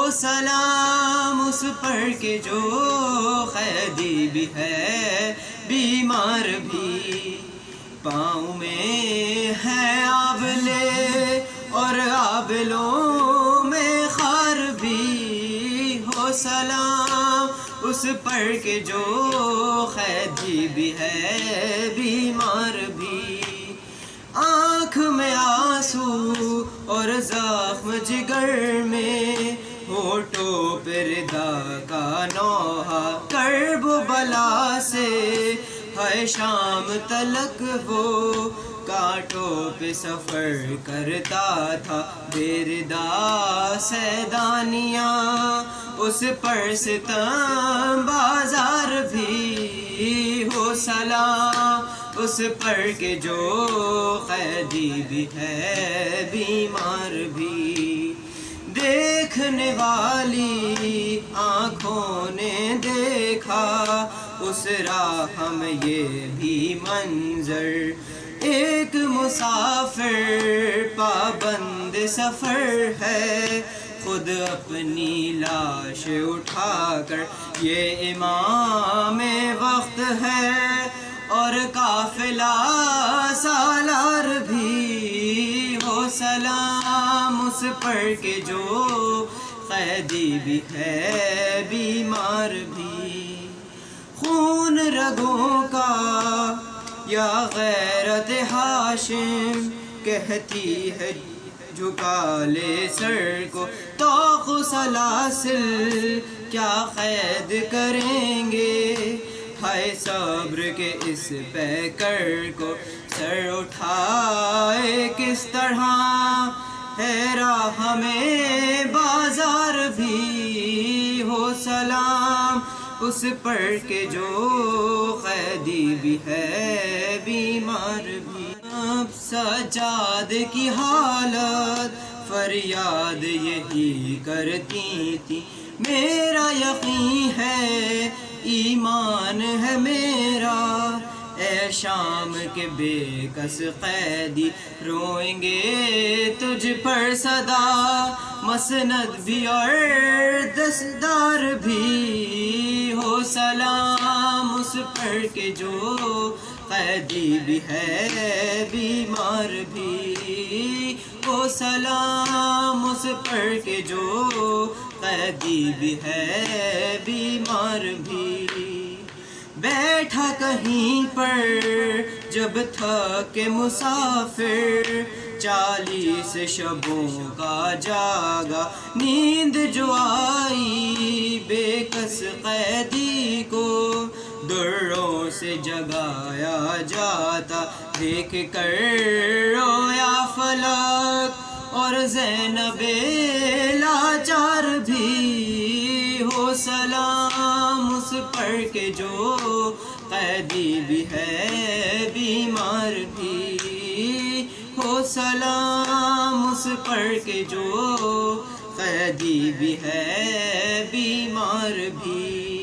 ہو سلام اس پر کہ جو قیدی بھی ہے بیمار بھی، پاؤں میں ہے آبلے اور آبلوں میں خار بھی، ہو سلام اس پر کہ جو قیدی بھی ہے بیمار بھی، آنکھ میں آنسو اور زخم جگر میں، ہونٹوں پہ ردا کا نوحہ، کرب و بلا سے ہے شام تلک وہ، کانٹوں پہ سفر کرتا تھا بے ردا سیدانیاں، اس پر ستم بازار بھی، ہو سلام اس پر کہ جو قیدی بھی ہے بیمار بھی، دیکھنے والی آنکھوں نے دیکھا اس راہ میں یہ بھی منظر، ایک مسافر پابند سفر ہے، خود اپنی لاش اٹھا کر یہ امام وقت ہے، اور قافلہ سالار بھی، ہو سلام اس پر کہ جو قیدی بھی ہے بیمار بھی، خون رگوں کا یا غیرت ہاشم کہتی ہے جھکا لے سر کو، طوق سلاسل کیا قید کریں گے، ہائے صبر کے اس پیکر کو سر اٹھائے کس طرح، ہے راہ میں بازار بھی، ہو سلام اس پر کہ جو قیدی بھی ہے بیمار بھی، اب سجاد کی حالت فریاد یہی کرتی تھی، میرا یقین ہے ایمان ہے میرا، اے شام کے بے کس قیدی روئیں گے تجھ پر صدا، مسند بھی اور دستدار بھی، ہو سلام اس پر کہ جو قیدی بھی ہے بیمار بھی، ہو سلام اس پر کہ جو قیدی بھی ہے بیمار بھی، بیٹھا کہیں پر جب تھکے مسافر، 40 شبوں کا جاگا، نیند جو آئی بے کس قیدی کو، دروں سے جگایا جاتا دیکھ کر رویا فلک، اور زینب لاچار بھی، ہو سلام اس پر کہ جو قیدی بھی ہے بیمار بھی، ہو سلام اس پر کہ جو قیدی بھی ہے بیمار بھی۔